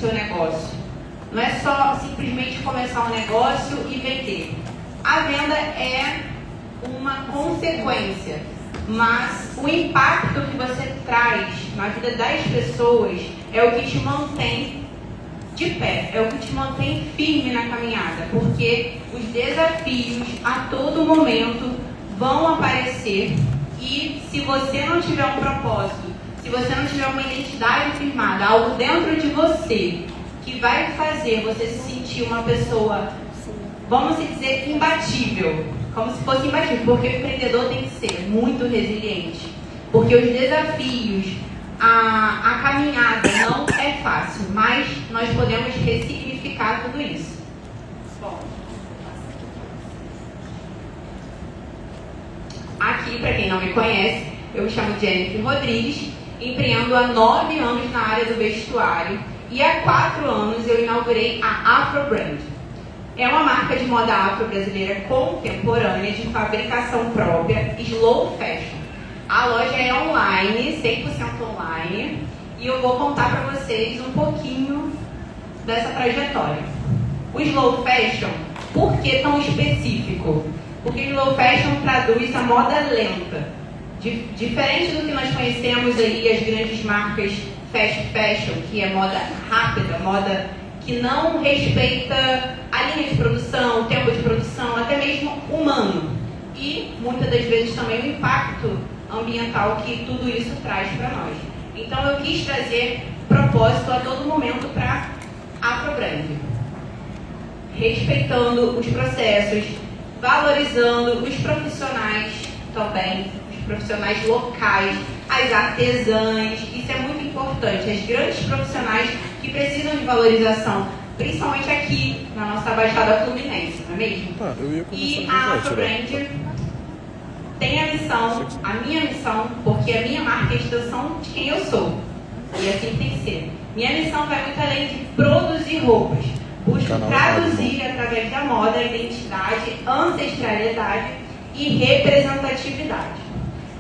seu negócio. Não é só simplesmente começar um negócio e vender. A venda é uma consequência, mas o impacto que você traz na vida das pessoas é o que te mantém de pé, é o que te mantém firme na caminhada, porque os desafios a todo momento vão aparecer e se você não tiver um propósito, se você não tiver uma identidade firmada, algo dentro de você que vai fazer você se sentir uma pessoa, vamos dizer, imbatível, como se fosse imbatível, porque o empreendedor tem que ser muito resiliente, porque os desafios, a caminhada não é fácil, mas nós podemos ressignificar tudo isso. Bom, aqui, para quem não me conhece, eu me chamo Jennifer Rodrigues, empreendo há 9 anos na área do vestuário e há 4 anos eu inaugurei a Afrobrand. É uma marca de moda afro brasileira contemporânea de fabricação própria, slow fashion. A loja é online, 100% online, e eu vou contar para vocês um pouquinho dessa trajetória. O slow fashion, por que tão específico? Porque slow fashion traduz a moda lenta. Diferente do que nós conhecemos aí, as grandes marcas fast fashion, que é moda rápida, moda que não respeita a linha de produção, o tempo de produção, até mesmo humano. E, muitas das vezes, também o impacto ambiental que tudo isso traz para nós. Então, eu quis trazer propósito a todo momento para a Afrobrand. Respeitando os processos, valorizando os profissionais também, os profissionais locais, as artesãs, isso é muito importante, as grandes profissionais que precisam de valorização, principalmente aqui na nossa Baixada Fluminense, não é mesmo? E a Afrobrand tem a missão, a minha missão, porque a minha marca é a extensão de quem eu sou, e assim tem que ser. Minha missão vai muito além de produzir roupas, busco traduzir através da moda a identidade, ancestralidade e representatividade.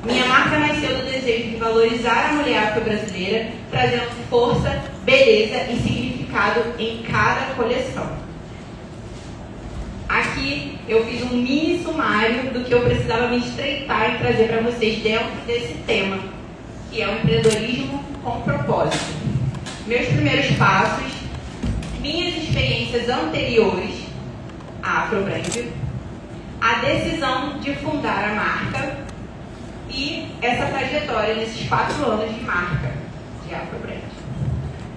Minha marca nasceu do desejo de valorizar a mulher afro-brasileira, trazendo força, beleza e significado em cada coleção. Aqui eu fiz um mini sumário do que eu precisava me estreitar e trazer para vocês dentro desse tema, que é o empreendedorismo com propósito. Meus primeiros passos, minhas experiências anteriores à Afrobrand, a decisão de fundar a marca e essa trajetória nesses 4 anos de marca de Afrobrand.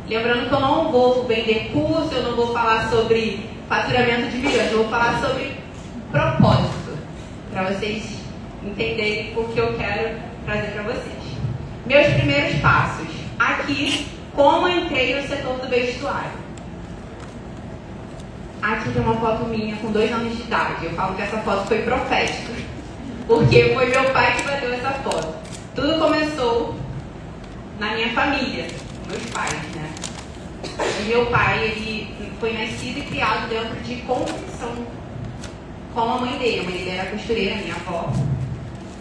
Lembrando que eu não vou vender curso, eu não vou falar sobre faturamento de milhões, eu vou falar sobre propósito, para vocês entenderem o que eu quero trazer para vocês. Meus primeiros passos. Aqui, como eu entrei no setor do vestuário. Aqui tem uma foto minha com 2 anos de idade. Eu falo que essa foto foi profética, porque foi meu pai que bateu essa foto. Tudo começou na minha família, meus pais, né? E meu pai, ele foi nascido e criado dentro de confecção com a mãe dele. A mãe dele era costureira, minha avó.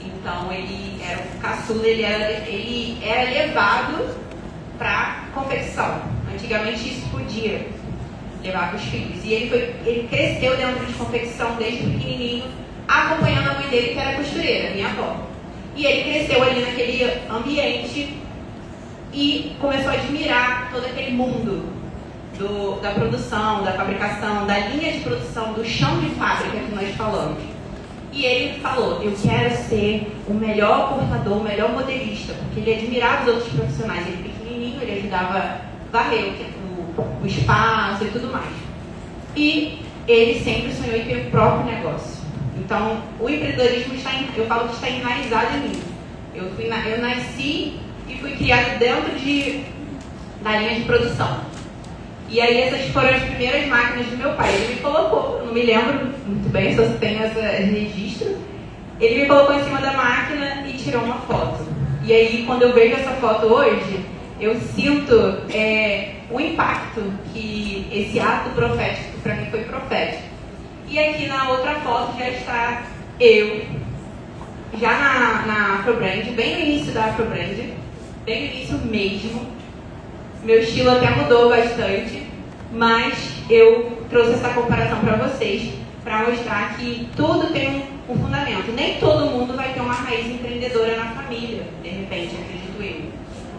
Então ele era o caçula, ele era levado para confecção. Antigamente isso podia levar para os filhos. E ele cresceu dentro de confecção desde pequenininho, acompanhando a mãe dele, que era costureira, minha avó. E ele cresceu ali naquele ambiente e começou a admirar todo aquele mundo da produção, da fabricação, da linha de produção, do chão de fábrica que nós falamos. E ele falou, eu quero ser o melhor cortador, o melhor modelista, porque ele admirava os outros profissionais. Ele pequenininho, ele ajudava a varrer o espaço e tudo mais. E ele sempre sonhou em ter o próprio negócio. Então, o empreendedorismo eu falo que está enraizado em mim. Eu nasci e fui criado dentro da linha de produção. E aí essas foram as primeiras máquinas do meu pai. Ele me colocou, eu não me lembro muito bem, só se tem esse registro. Ele me colocou em cima da máquina e tirou uma foto. E aí, quando eu vejo essa foto hoje, eu sinto o impacto que esse ato profético, para mim, foi profético. E aqui na outra foto já está eu, já na Afrobrand, bem no início da Afrobrand, bem no início mesmo. Meu estilo até mudou bastante, mas eu trouxe essa comparação para vocês, para mostrar que tudo tem um fundamento. Nem todo mundo vai ter uma raiz empreendedora na família, de repente, acredito eu.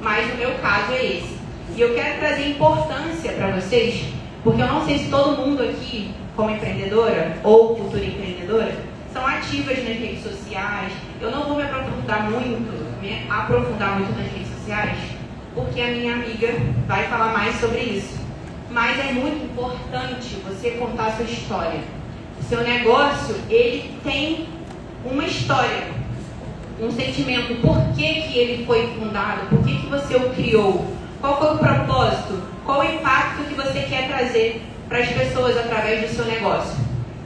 Mas no meu caso é esse. E eu quero trazer importância para vocês, porque eu não sei se todo mundo aqui, como empreendedora ou futura empreendedora, são ativas nas redes sociais. Eu não vou me aprofundar muito nas redes sociais, porque a minha amiga vai falar mais sobre isso. Mas é muito importante você contar a sua história. O seu negócio, ele tem uma história, um sentimento. Por que ele foi fundado? Por que você o criou? Qual foi o propósito? Qual o impacto que você quer trazer para as pessoas através do seu negócio?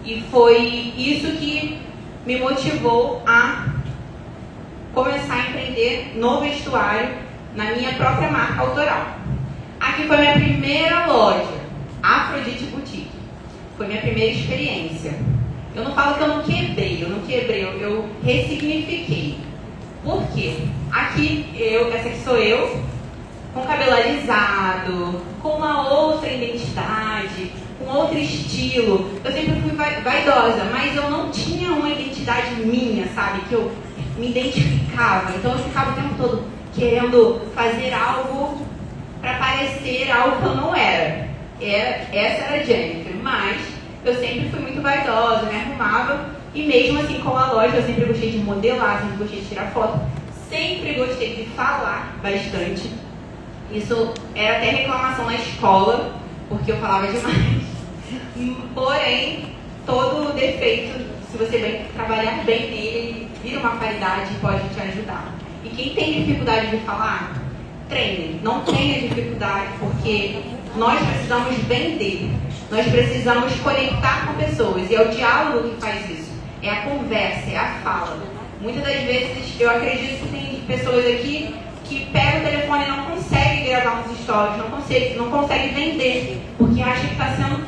E foi isso que me motivou a começar a empreender no vestuário, na minha própria marca autoral. Aqui foi minha primeira loja, Afrodite Boutique. Foi minha primeira experiência. Eu não falo que eu não quebrei, eu ressignifiquei. Por quê? Aqui, essa aqui sou eu, com cabelo alisado, com uma outra identidade, com outro estilo. Eu sempre fui vaidosa, mas eu não tinha uma identidade minha, sabe? Que eu me identificava. Então eu ficava o tempo todo querendo fazer algo para parecer algo que eu não era. Essa era a Jennifer, mas eu sempre fui muito vaidosa, me arrumava, e mesmo assim com a loja eu sempre gostei de modelar, sempre gostei de tirar foto, sempre gostei de falar bastante. Isso era até reclamação na escola, porque eu falava demais. Porém, todo defeito, se você trabalhar bem nele, ele vira uma qualidade e pode te ajudar. E quem tem dificuldade de falar, treine. Não tenha dificuldade, porque nós precisamos vender. Nós precisamos conectar com pessoas. E é o diálogo que faz isso. É a conversa, é a fala. Muitas das vezes, eu acredito que tem pessoas aqui que pegam o telefone e não conseguem gravar uns stories, não conseguem vender, porque acha que está sendo...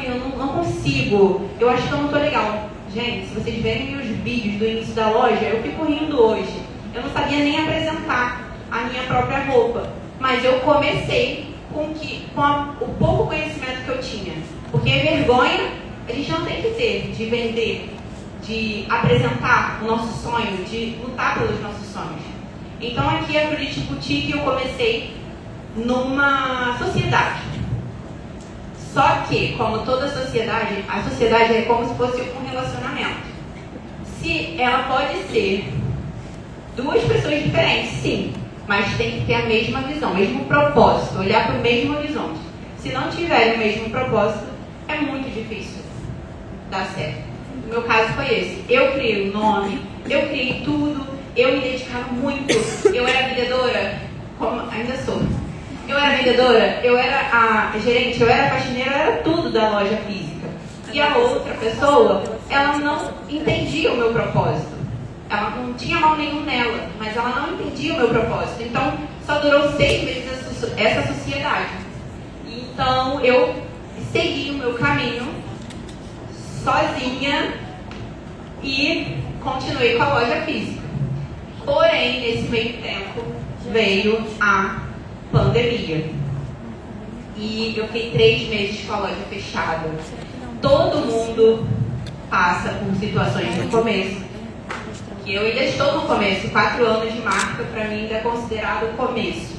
eu não consigo, eu acho que eu não estou legal. Gente, se vocês verem meus vídeos do início da loja, eu fico rindo hoje. Eu não sabia nem apresentar a minha própria roupa, mas eu comecei com o pouco conhecimento que eu tinha. Porque vergonha a gente não tem que ter de vender, de apresentar o nosso sonho, de lutar pelos nossos sonhos. Então aqui a Afrodite Boutique eu comecei numa sociedade. Só que, como toda sociedade, a sociedade é como se fosse um relacionamento. Se ela pode ser duas pessoas diferentes, sim, mas tem que ter a mesma visão, o mesmo propósito, olhar para o mesmo horizonte. Se não tiver o mesmo propósito, é muito difícil dar certo. O meu caso foi esse. Eu criei o nome, eu criei tudo, eu me dedicava muito. Eu era vendedora, como ainda sou. Eu era vendedora, eu era a gerente, eu era a faxineira, eu era tudo da loja física. E a outra pessoa, ela não entendia o meu propósito. Ela não tinha mal nenhum nela, mas ela não entendia o meu propósito. Então, só durou 6 meses essa sociedade. Então, eu segui o meu caminho sozinha e continuei com a loja física. Porém, nesse meio tempo, veio a pandemia. E eu fiquei 3 meses com a loja fechada. Todo mundo passa por situações no começo. Que eu ainda estou no começo. 4 anos de marca, para mim, ainda é considerado o começo.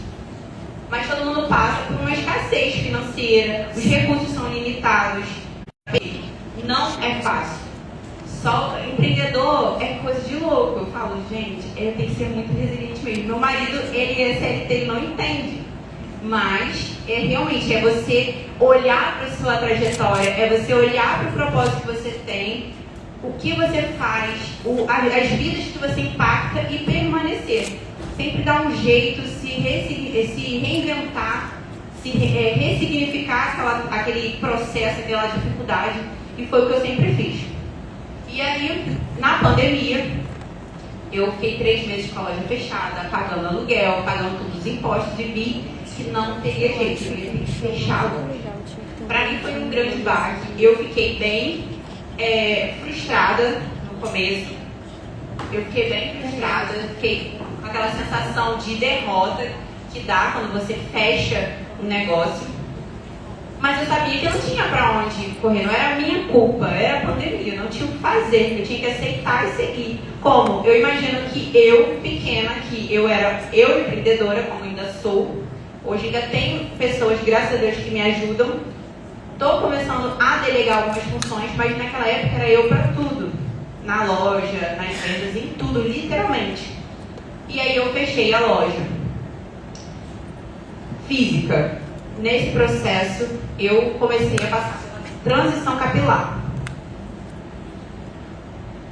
Mas todo mundo passa por uma escassez financeira. Os recursos são limitados. Não é fácil. Só empreendedor é coisa de louco. Eu falo, gente, tem que ser muito resiliente mesmo. Meu marido, ele é CLT, ele não entende. Mas realmente é você olhar para a sua trajetória, é você olhar para o propósito que você tem, o que você faz, as vidas que você impacta e permanecer. Sempre dar um jeito, se reinventar, ressignificar aquele processo, aquela dificuldade. E foi o que eu sempre fiz. E aí, na pandemia, eu fiquei 3 meses com a loja fechada, pagando aluguel, pagando todos os impostos e vi que não teria jeito, eu ia ter que fechar a loja. Para mim foi um grande baque. Eu fiquei bem frustrada no começo. Eu fiquei bem frustrada, fiquei com aquela sensação de derrota, que dá quando você fecha um negócio. Mas eu sabia que eu não tinha para onde correr, não era minha culpa, era a pandemia, eu não tinha o que fazer, eu tinha que aceitar e seguir. Como? Eu imagino que eu, pequena, que eu era empreendedora, como ainda sou, hoje ainda tenho pessoas, graças a Deus, que me ajudam. Estou começando a delegar algumas funções, mas naquela época era eu para tudo. Na loja, nas vendas, em tudo, literalmente. E aí eu fechei a loja física. Nesse processo, eu comecei a passar pela transição capilar.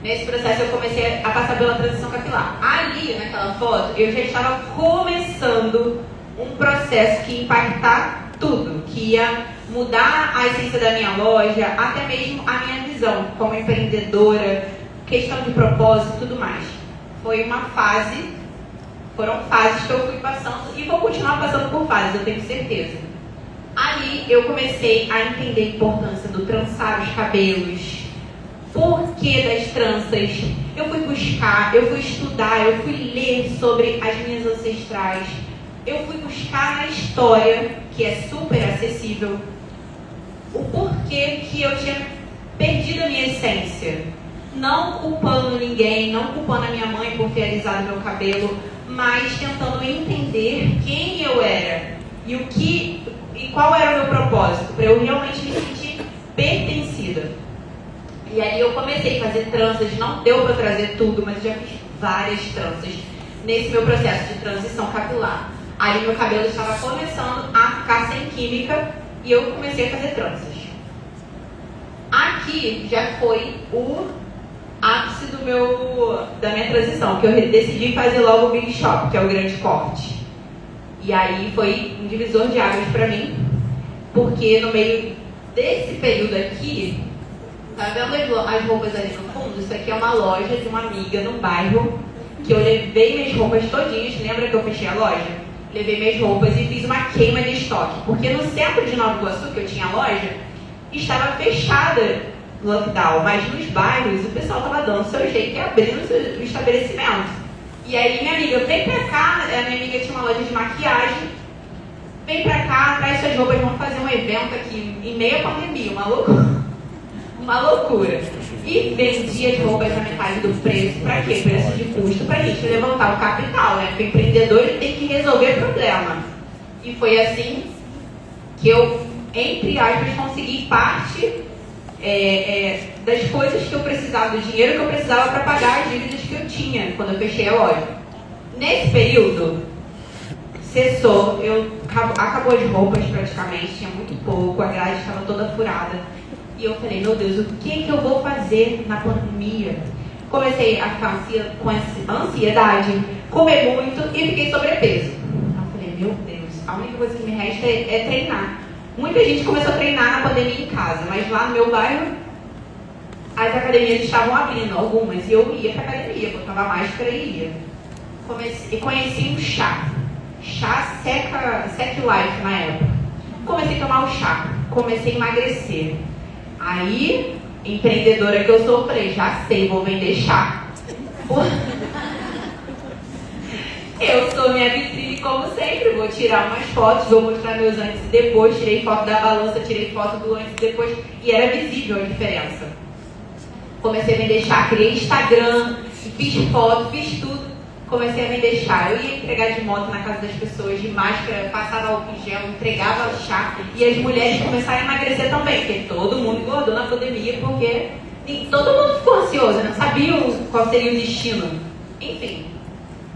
Nesse processo, eu comecei a passar pela transição capilar. Ali, naquela foto, eu já estava começando um processo que ia impactar tudo, que ia mudar a essência da minha loja, até mesmo a minha visão como empreendedora, questão de propósito e tudo mais. Foi uma fase, foram fases que eu fui passando e vou continuar passando por fases, eu tenho certeza. Ali eu comecei a entender a importância do trançar os cabelos, por que das tranças. Eu fui buscar, eu fui estudar, eu fui ler sobre as minhas ancestrais. Eu fui buscar na história, que é super acessível, o porquê que eu tinha perdido a minha essência. Não culpando ninguém, não culpando a minha mãe por ter alisado meu cabelo, mas tentando entender quem eu era e qual era o meu propósito, para eu realmente me sentir pertencida. E aí eu comecei a fazer tranças, não deu para trazer tudo, mas eu já fiz várias tranças nesse meu processo de transição capilar. Aí meu cabelo estava começando a ficar sem química e eu comecei a fazer tranças. Aqui já foi o ápice da minha transição, que eu decidi fazer logo o Big Shop, que é o grande corte. E aí foi um divisor de águas para mim, porque no meio desse período aqui, tá vendo as roupas ali no fundo? Isso aqui é uma loja de uma amiga no bairro, que eu levei minhas roupas todinhas. Lembra que eu fechei a loja? Levei minhas roupas e fiz uma queima de estoque, porque no centro de Nova Iguaçu, que eu tinha loja, estava fechada lockdown, mas nos bairros o pessoal estava dando seu jeito e abrindo o estabelecimento. E aí minha amiga, vem pra cá, a minha amiga tinha uma loja de maquiagem, vem pra cá, traz suas roupas, vamos fazer um evento aqui em meio à pandemia, uma loucura. Uma loucura. E vendia as roupas na metade do preço. Pra quê? Preço de custo, pra gente levantar o capital, né? Porque o empreendedor ele tem que resolver problema. E foi assim que eu, entre aspas, consegui parte das coisas que eu precisava, do dinheiro que eu precisava para pagar as dívidas que eu tinha quando eu fechei a loja. Nesse período, cessou, acabou as roupas praticamente, tinha muito pouco, a grade estava toda furada. E eu falei, meu Deus, o que eu vou fazer na pandemia? Comecei a ficar com ansiedade, comer muito e fiquei sobrepeso. Eu falei, meu Deus, a única coisa que me resta é treinar. Muita gente começou a treinar na pandemia em casa, mas lá no meu bairro, as academias estavam abrindo, algumas, e eu ia para academia, botava máscara e ia. Conheci um chá Sec Life na época. Comecei a tomar o chá, comecei a emagrecer. Aí, empreendedora que eu sou, falei, já sei, vou vender chá. Eu sou minha vitrine como sempre, vou tirar umas fotos, vou mostrar meus antes e depois, tirei foto da balança, tirei foto do antes e depois, e era visível a diferença. Comecei a vender chá, criei Instagram, fiz foto, fiz tudo, comecei a vender chá. Eu ia entregar de moto na casa das pessoas, de máscara, passava álcool em gel, entregava chá, e as mulheres começaram a emagrecer também, porque todo mundo engordou na pandemia, porque todo mundo ficou ansioso, não sabiam qual seria o destino. Enfim.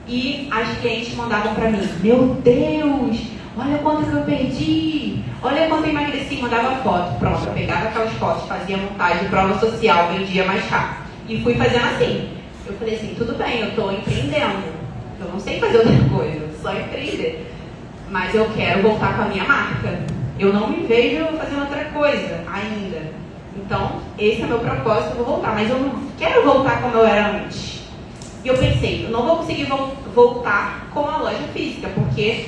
E as clientes mandavam pra mim, meu Deus, olha quanto que eu perdi, olha quanto eu emagreci, mandava foto, pronto, eu pegava aquelas fotos, fazia montagem, prova social, vendia mais chá. E fui fazendo assim. Eu falei assim, tudo bem, eu estou empreendendo, eu não sei fazer outra coisa, só empreender. Mas eu quero voltar com a minha marca. Eu não me vejo fazendo outra coisa ainda. Então, esse é o meu propósito, eu vou voltar. Mas eu não quero voltar como eu era antes. E eu pensei, eu não vou conseguir voltar com a loja física, porque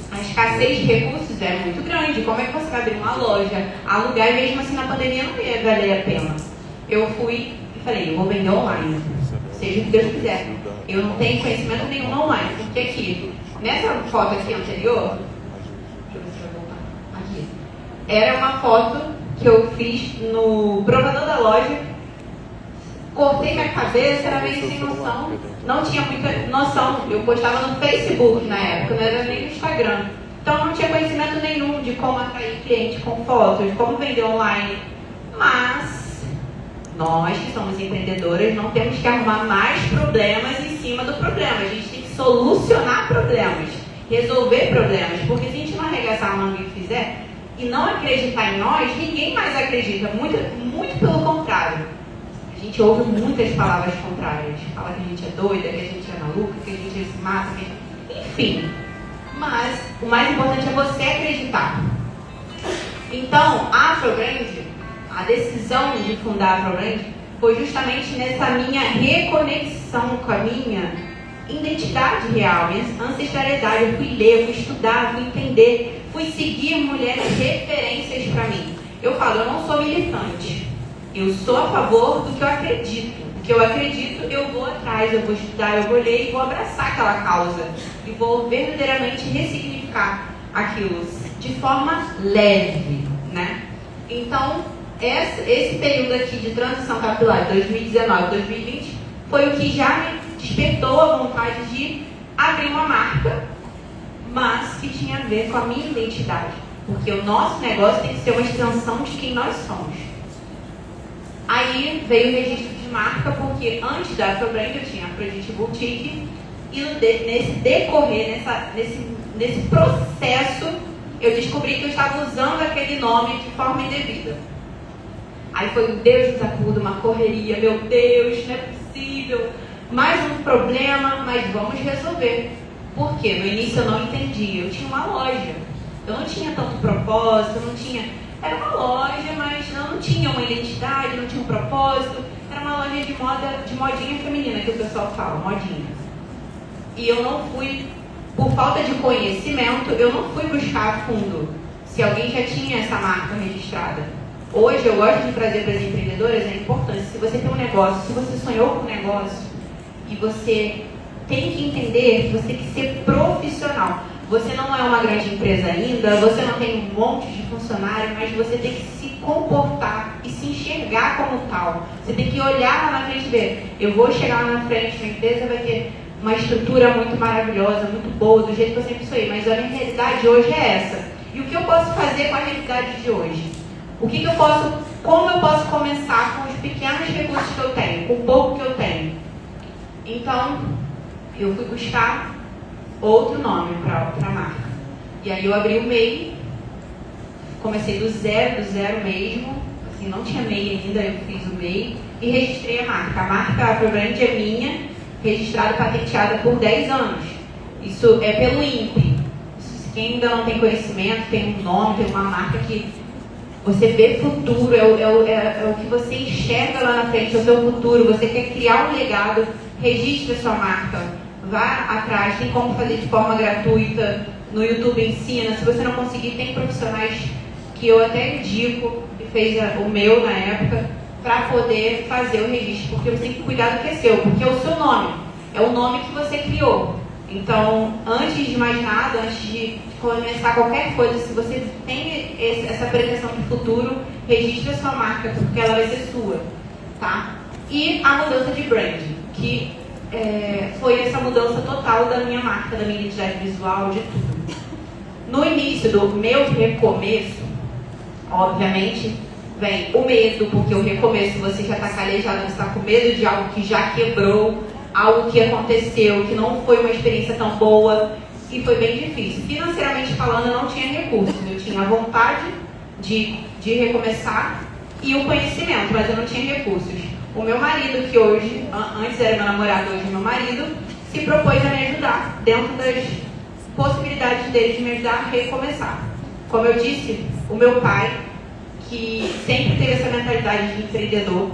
a escassez de recursos é muito grande. Como é que você vai abrir uma loja, alugar e mesmo assim na pandemia não ia valer a pena? Eu fui e falei, eu vou vender online, seja o que Deus quiser. Eu não tenho conhecimento nenhum online, porque aqui Nessa foto aqui anterior, deixa eu ver se vai voltar. Aqui. Era uma foto que eu fiz no provador da loja. Cortei minha cabeça, era meio sem noção. Não tinha muita noção. Eu postava no Facebook na época, não era nem no Instagram. Então eu não tinha conhecimento nenhum de como atrair cliente com fotos, de como vender online. Mas nós que somos empreendedoras não temos que arrumar mais problemas em cima do problema. A gente tem que solucionar problemas, resolver problemas. Porque se a gente não arregaçar a mão e fizer e não acreditar em nós, ninguém mais acredita. Muito pelo contrário. A gente ouve muitas palavras contrárias. Fala que a gente é doida, que a gente é maluca, que a gente se mata, enfim. Mas o mais importante é você acreditar. Então, a Afrobrand, a decisão de fundar a Afrobrand foi justamente nessa minha reconexão com a minha identidade real, minha ancestralidade. Eu fui ler, fui estudar, fui entender, fui seguir mulheres referências para mim. Eu falo, eu não sou militante. Eu sou a favor do que eu acredito. O que eu acredito, eu vou atrás, eu vou estudar, eu vou ler e vou abraçar aquela causa. E vou verdadeiramente ressignificar aquilo de forma leve, né? Então, esse período aqui de transição capilar, 2019, 2020, foi o que já me despertou a vontade de abrir uma marca, mas que tinha a ver com a minha identidade. Porque o nosso negócio tem que ser uma extensão de quem nós somos. Aí veio o registro de marca, porque antes da Afrobrand eu tinha a Afrodite Boutique, e nesse decorrer, nesse processo, eu descobri que eu estava usando aquele nome de forma indevida. Aí foi um Deus nos acuda, uma correria, meu Deus, não é possível, mais um problema, mas vamos resolver. Por quê? No início eu não entendia, eu tinha uma loja, eu não tinha tanto propósito, eu não tinha... Era uma loja, mas não tinha uma identidade, não tinha um propósito. Era uma loja de moda, de modinha feminina, que o pessoal fala, modinha. E eu não fui, por falta de conhecimento, eu não fui buscar a fundo se alguém já tinha essa marca registrada. Hoje eu gosto de trazer para as empreendedoras a importância. Se você tem um negócio, se você sonhou com um negócio e você tem que entender que você tem que ser profissional. Você não é uma grande empresa ainda, você não tem um monte de funcionário, mas você tem que se comportar e se enxergar como tal. Você tem que olhar lá na frente e ver, eu vou chegar lá na frente, minha empresa vai ter uma estrutura muito maravilhosa, muito boa, do jeito que eu sempre sonhei, mas a minha realidade hoje é essa. E o que eu posso fazer com a realidade de hoje? Como eu posso começar com os pequenos recursos que eu tenho, com o pouco que eu tenho? Então, eu fui buscar outro nome para a marca. E aí eu abri o MEI, comecei do zero mesmo, assim, não tinha MEI ainda, eu fiz o MEI e registrei a marca. A marca Afrobrand é minha, registrada e patenteada por 10 anos. Isso é pelo INPE. Quem ainda não tem conhecimento, tem um nome, tem uma marca que você vê futuro, é o que você enxerga lá na frente, é o seu futuro. Você quer criar um legado, registre a sua marca. Vá atrás, tem como fazer de forma gratuita, no YouTube ensina. Se você não conseguir, tem profissionais que eu até indico, que fez o meu na época, para poder fazer o registro, porque você tem que cuidar do que é seu, porque é o seu nome, é o nome que você criou. Então, antes de mais nada, antes de começar qualquer coisa, se você tem essa pretensão de futuro, registre a sua marca, porque ela vai ser sua, tá? E a mudança de brand, que foi essa mudança total da minha marca, da minha identidade visual, de tudo. No início do meu recomeço, obviamente, vem o medo, porque o recomeço você já está calejado, você está com medo de algo que já quebrou, algo que aconteceu, que não foi uma experiência tão boa, e foi bem difícil. Financeiramente falando, eu não tinha recursos, eu tinha a vontade de recomeçar e o conhecimento, mas eu não tinha recursos. O meu marido, que hoje, antes era meu namorado, hoje é meu marido, se propôs a me ajudar dentro das possibilidades dele de me ajudar a recomeçar. Como eu disse, o meu pai, que sempre teve essa mentalidade de empreendedor,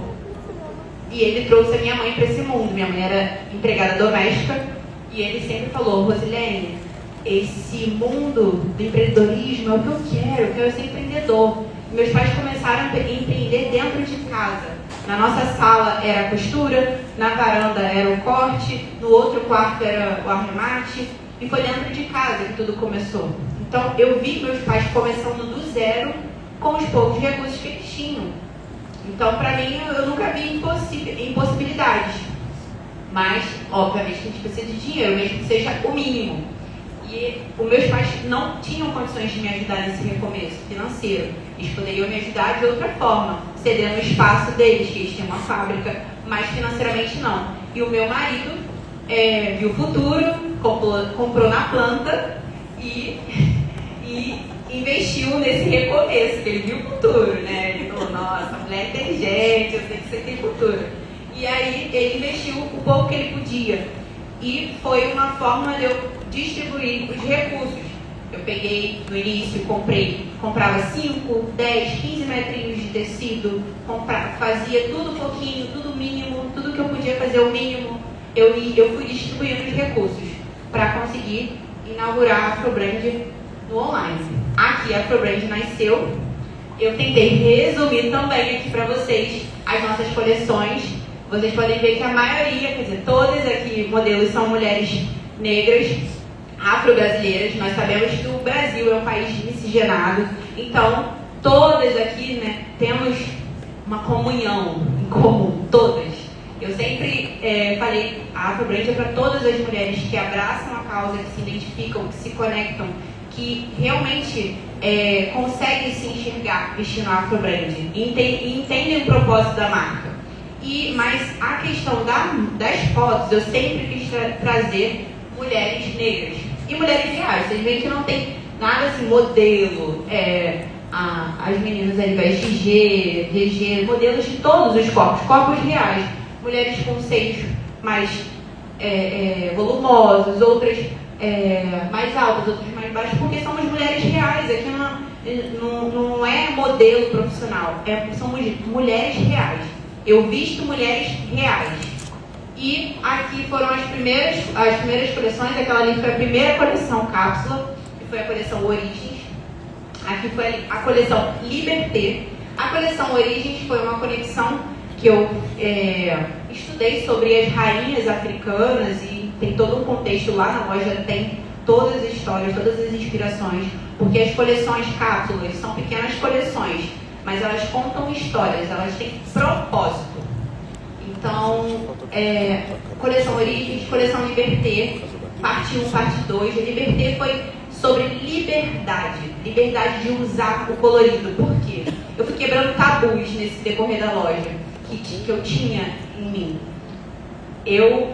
e ele trouxe a minha mãe para esse mundo. Minha mãe era empregada doméstica, e ele sempre falou, Rosilene, esse mundo do empreendedorismo é o que eu quero ser empreendedor. Meus pais começaram a empreender dentro de casa. Na nossa sala era a costura, na varanda era o corte, no outro quarto era o arremate. E foi dentro de casa que tudo começou. Então, eu vi meus pais começando do zero com os poucos recursos que eles tinham. Então, para mim, eu nunca vi impossibilidades. Mas, obviamente, a gente precisa de dinheiro, mesmo que seja o mínimo. E os meus pais não tinham condições de me ajudar nesse recomeço financeiro. Eles poderiam me ajudar de outra forma, cedendo o espaço deles, que eles tinham uma fábrica, mas financeiramente não. E o meu marido viu o futuro, comprou na planta e investiu nesse recomeço, que ele viu o futuro, né? Ele falou, nossa, a mulher é inteligente, eu sei que você tem futuro. E aí ele investiu o pouco que ele podia. E foi uma forma de eu distribuir os recursos. Eu peguei, no início, comprava 5, 10, 15 metrinhos de tecido, fazia tudo pouquinho, tudo mínimo, tudo que eu podia fazer o mínimo, eu fui distribuindo os recursos para conseguir inaugurar a Afrobrand no online. Aqui a Afrobrand nasceu. Eu tentei resumir também aqui para vocês as nossas coleções. Vocês podem ver que a maioria, quer dizer, todas aqui modelos são mulheres negras, afro-brasileiras. Nós sabemos que o Brasil é um país miscigenado, então todas aqui, né, temos uma comunhão em comum, todas. Eu sempre falei, a Afrobrand é para todas as mulheres que abraçam a causa, que se identificam, que se conectam, que realmente conseguem se enxergar vestindo a Afrobrand e entendem o propósito da marca. Mas a questão das fotos, eu sempre quis trazer mulheres negras e mulheres reais. Vocês veem que não tem nada assim, modelo, as meninas ali vestem GG, modelos de todos os corpos reais. Mulheres com seios mais volumosos, outras mais altas, outras mais baixas, porque somos mulheres reais. Aqui não é modelo profissional, somos mulheres reais. Eu visto mulheres reais. E aqui foram as primeiras coleções. Aquela ali foi a primeira coleção cápsula, que foi a coleção Origens. Aqui foi a coleção Liberté. A coleção Origens foi uma conexão que eu estudei sobre as rainhas africanas, e tem todo um contexto lá na loja, tem todas as histórias, todas as inspirações, porque as coleções cápsulas são pequenas coleções, mas elas contam histórias, elas têm propósito. Então, coleção Origens, coleção Liberté, parte 1, parte 2. A Liberté foi sobre liberdade de usar o colorido. Por quê? Eu fui quebrando tabus nesse decorrer da loja que eu tinha em mim. Eu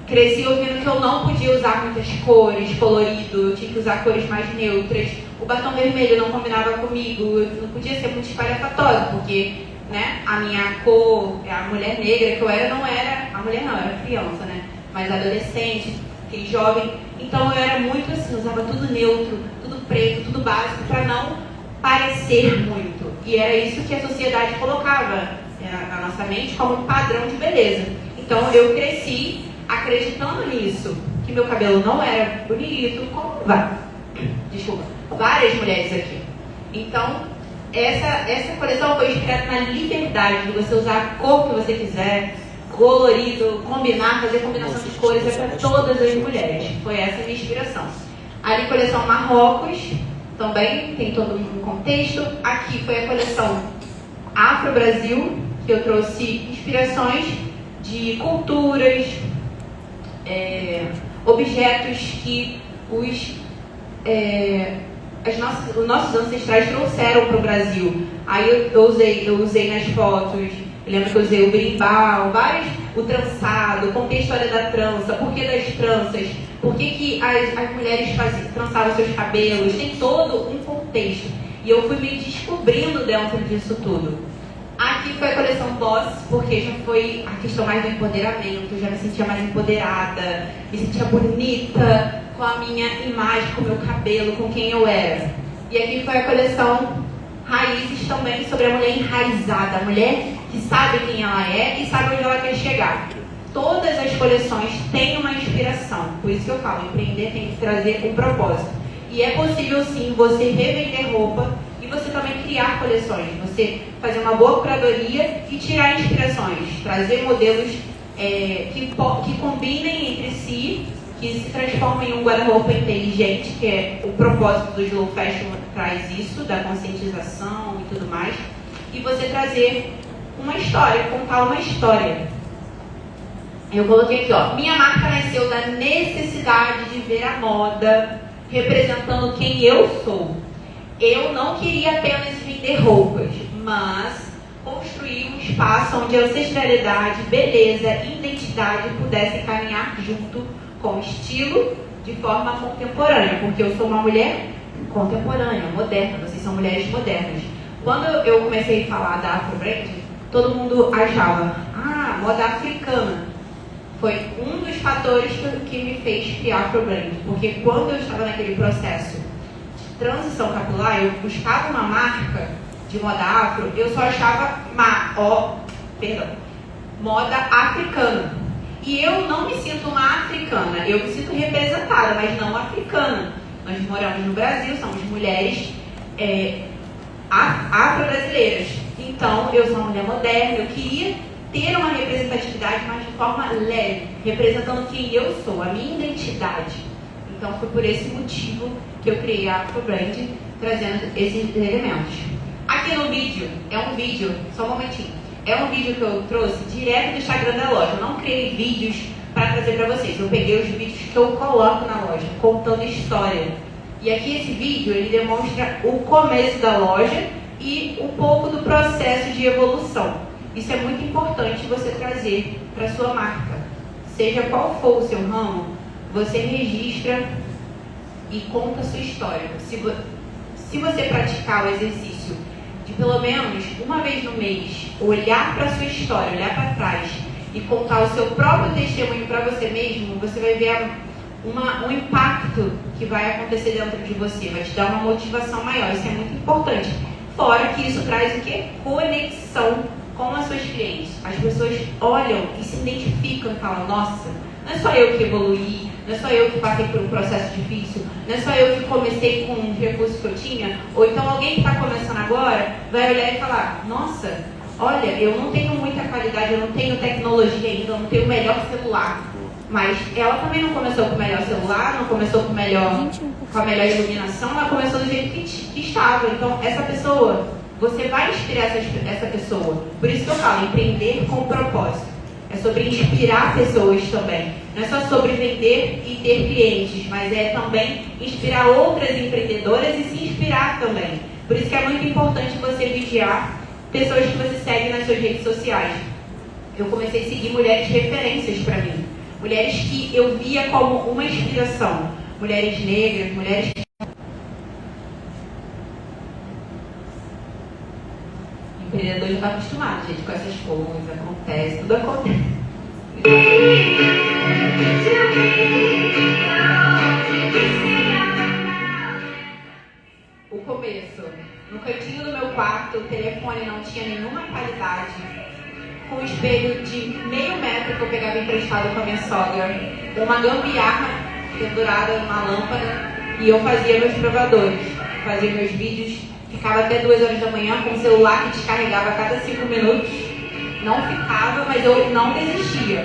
cresci ouvindo que eu não podia usar muitas cores, colorido, eu tinha que usar cores mais neutras. O batom vermelho não combinava comigo, eu não podia ser muito espalhafatório, porque, né, a minha cor, a mulher negra que eu era, não era, a mulher não, era criança, né, mas adolescente, aquele jovem. Então eu era muito assim, usava tudo neutro, tudo preto, tudo básico, para não parecer muito. E era isso que a sociedade colocava na nossa mente como um padrão de beleza. Então eu cresci acreditando nisso, que meu cabelo não era bonito, como várias mulheres aqui. Então, essa coleção foi inspirada na liberdade de você usar a cor que você quiser, colorido, combinar, fazer combinação de cores, para todas as mulheres. Foi essa a minha inspiração. Ali, coleção Marrocos, também tem todo um contexto. Aqui foi a coleção Afro-Brasil, que eu trouxe inspirações de culturas, objetos que os nossos ancestrais trouxeram para o Brasil. Aí eu usei nas fotos. Eu lembro que eu usei o berimbau, o trançado, contei a história da trança, por que das tranças, por que as mulheres trançavam seus cabelos, tem todo um contexto. E eu fui me descobrindo dentro disso tudo. Aqui foi a coleção Boss, porque já foi a questão mais do empoderamento, eu já me sentia mais empoderada, me sentia bonita com a minha imagem, com o meu cabelo, com quem eu era. E aqui foi a coleção Raízes, também sobre a mulher enraizada, a mulher que sabe quem ela é e sabe onde ela quer chegar. Todas as coleções têm uma inspiração, por isso que eu falo, empreender tem que trazer um propósito. E é possível sim você revender roupa e você também criar coleções, você fazer uma boa curadoria e tirar inspirações, trazer modelos que combinem entre si que se transforma em um guarda-roupa inteligente, que é o propósito do Slow Fashion, traz isso, da conscientização e tudo mais, e você trazer uma história, contar uma história. Eu coloquei aqui, ó, minha marca nasceu da necessidade de ver a moda representando quem eu sou. Eu não queria apenas vender roupas, mas construir um espaço onde ancestralidade, beleza e identidade pudessem caminhar junto com estilo de forma contemporânea, porque eu sou uma mulher contemporânea, moderna, vocês são mulheres modernas. Quando eu comecei a falar da Afro Brand, todo mundo achava, moda africana. Foi um dos fatores que me fez criar Afro Brand, porque quando eu estava naquele processo de transição capilar, eu buscava uma marca de moda afro, eu só achava moda africana. E eu não me sinto uma africana, eu me sinto representada, mas não africana. Nós moramos no Brasil, somos mulheres afro-brasileiras. Então, eu sou uma mulher moderna, eu queria ter uma representatividade, mas de forma leve, representando quem eu sou, a minha identidade. Então, foi por esse motivo que eu criei a Afro Brand, trazendo esses elementos. Aqui no vídeo, só um momentinho, é um vídeo que eu trouxe direto do Instagram da loja. Eu não criei vídeos para trazer para vocês, eu peguei os vídeos que eu coloco na loja, contando história. E aqui esse vídeo, ele demonstra o começo da loja e um pouco do processo de evolução. Isso é muito importante você trazer para a sua marca. Seja qual for o seu ramo, você registra e conta a sua história. Se você praticar o exercício de pelo menos uma vez no mês, olhar para a sua história, olhar para trás e contar o seu próprio testemunho para você mesmo, você vai ver um impacto que vai acontecer dentro de você, vai te dar uma motivação maior. Isso é muito importante. Fora que isso traz o quê? Conexão com as suas clientes. As pessoas olham e se identificam e falam, nossa, não é só eu que evoluí, não é só eu que passei por um processo difícil, não é só eu que comecei com os recursos que eu tinha, ou então alguém que está começando agora vai olhar e falar, nossa, olha, eu não tenho muita qualidade, eu não tenho tecnologia ainda, eu não tenho o melhor celular, mas ela também não começou com o melhor celular, não começou com a melhor iluminação, ela começou do jeito que estava. Então, essa pessoa, você vai inspirar essa pessoa. Por isso que eu falo, empreender com propósito. É sobre inspirar pessoas também. Não é só sobre vender e ter clientes, mas é também inspirar outras empreendedoras e se inspirar também. Por isso que é muito importante você vigiar pessoas que você segue nas suas redes sociais. Eu comecei a seguir mulheres referências para mim. Mulheres que eu via como uma inspiração. Mulheres negras, mulheres... O empreendedor já está acostumado, gente, com essas coisas. Acontece, tudo acontece. O começo. No cantinho do meu quarto, o telefone não tinha nenhuma qualidade. Com um espelho de meio metro que eu pegava emprestado com a minha sogra. Uma gambiarra pendurada numa lâmpada. E eu fazia meus provadores. Fazia meus vídeos. Ficava até 2 horas da manhã com o celular que descarregava a cada 5 minutos. Não ficava, mas eu não desistia.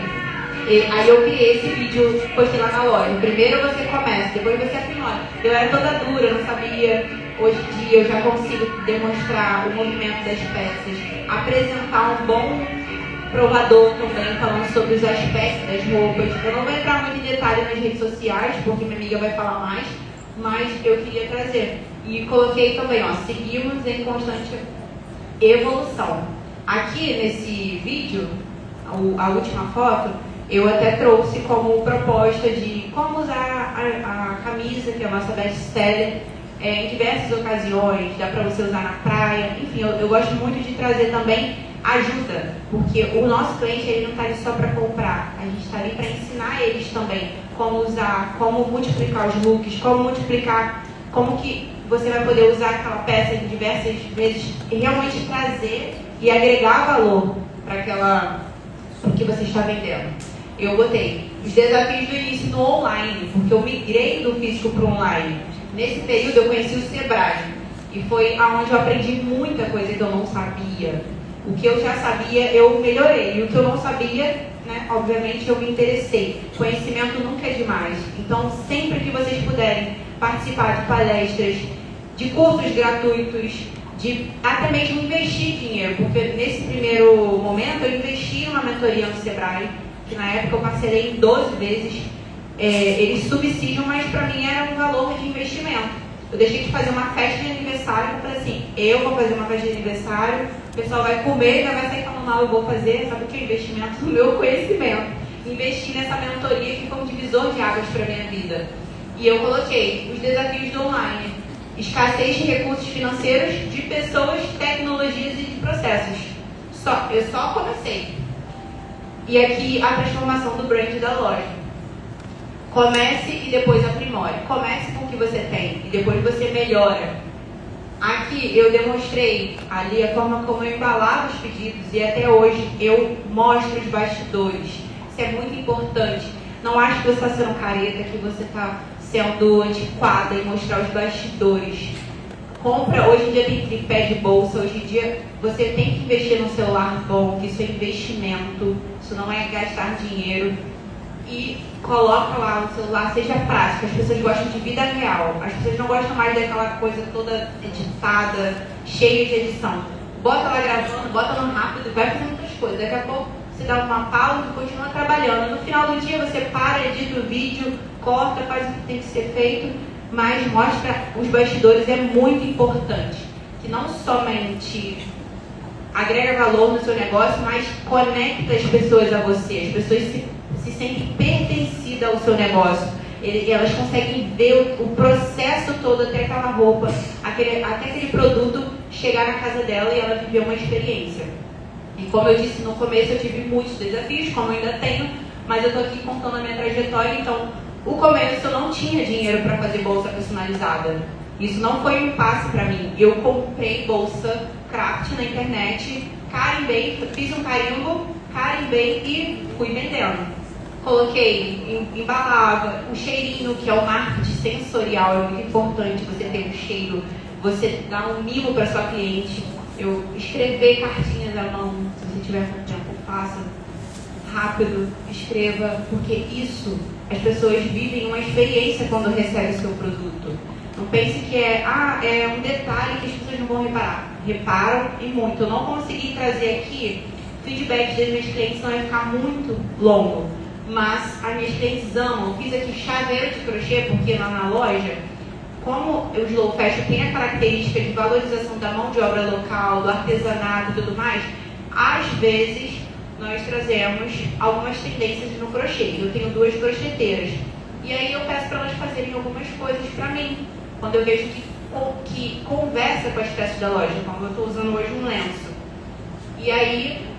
Aí eu criei esse vídeo, postei lá na loja. Primeiro você começa, depois você aprimora. Eu era toda dura, não sabia. Hoje em dia eu já consigo demonstrar o movimento das peças, apresentar um bom provador também, falando sobre os aspectos das roupas. Eu não vou entrar muito em detalhe nas redes sociais, porque minha amiga vai falar mais, mas eu queria trazer. E coloquei também, ó, seguimos em constante evolução. Aqui nesse vídeo, a última foto, eu até trouxe como proposta de como usar a camisa, que é a nossa best-seller, em diversas ocasiões, dá para você usar na praia. Enfim, eu gosto muito de trazer também ajuda, porque o nosso cliente ele não está ali só para comprar, a gente está ali para ensinar eles também como usar, como multiplicar os looks, como que você vai poder usar aquela peça em diversas vezes e realmente trazer e agregar valor para o que você está vendendo. Eu botei os desafios do início no online, porque eu migrei do físico para o online. Nesse período eu conheci o Sebrae e foi aonde eu aprendi muita coisa que eu não sabia. O que eu já sabia eu melhorei e o que eu não sabia né, obviamente eu me interessei. Conhecimento nunca é demais. Então, sempre que vocês puderem participar de palestras, de cursos gratuitos, de até mesmo investir dinheiro, porque nesse primeiro momento eu investi numa mentoria no Sebrae, que na época eu parcelei em 12 vezes. Eles subsidiam, mas para mim era um valor de investimento. Eu deixei de fazer uma festa de aniversário, eu falei assim, eu vou fazer uma festa de aniversário, o pessoal vai comer, vai sair falando, não, eu vou fazer, sabe o que é investimento no meu conhecimento? Investi nessa mentoria que foi um divisor de águas para a minha vida. E eu coloquei os desafios do online, escassez de recursos financeiros, de pessoas, tecnologias e de processos. Eu só comecei. E aqui a transformação do brand da loja. Comece e depois aprimore. Comece com o que você tem e depois você melhora. Aqui eu demonstrei ali a forma como eu embalava os pedidos e até hoje eu mostro os bastidores. Isso é muito importante. Não acho que você está sendo careta, que você está sendo antiquada em mostrar os bastidores. Compra, hoje em dia tem tripé de bolsa, hoje em dia você tem que investir no celular bom, que isso é investimento, isso não é gastar dinheiro. E coloca lá no celular, seja prático. As pessoas gostam de vida real. As pessoas não gostam mais daquela coisa toda editada, cheia de edição. Bota lá gravando, bota no rápido e vai fazendo outras coisas. Daqui a pouco você dá uma pausa e continua trabalhando. No final do dia você para, edita o vídeo, corta, faz o que tem que ser feito, mas mostra os bastidores, é muito importante. Que não somente agrega valor no seu negócio, mas conecta as pessoas a você. As pessoas se sentem pertencidas ao seu negócio. Elas conseguem ver o processo todo até aquela roupa, até aquele produto chegar na casa dela e ela viver uma experiência. E como eu disse no começo, eu tive muitos desafios, como eu ainda tenho, mas eu estou aqui contando a minha trajetória. Então, o começo eu não tinha dinheiro para fazer bolsa personalizada. Isso não foi um passe para mim. Eu comprei bolsa craft na internet, carimbei, fiz um carimbo, carimbei e fui vendendo. Coloquei, embalava, o cheirinho, que é o marketing sensorial, é muito importante você ter um cheiro, você dar um mimo para sua cliente. Eu escrever cartinhas à mão, se você tiver com tempo, faça rápido, escreva, porque isso, as pessoas vivem uma experiência quando recebem o seu produto. Não pense que é um detalhe que as pessoas não vão reparar. Reparam e muito. Eu não consegui trazer aqui feedback das minhas clientes, senão vai ficar muito longo. Mas as minhas clientes amam. Fiz aqui chaveiro de crochê, porque lá na loja, como o Slow Fashion tem a característica de valorização da mão de obra local, do artesanato e tudo mais, às vezes nós trazemos algumas tendências no crochê. Eu tenho 2 crocheteiras. E aí eu peço para elas fazerem algumas coisas para mim. Quando eu vejo que conversa com as peças da loja, como eu estou usando hoje um lenço. E aí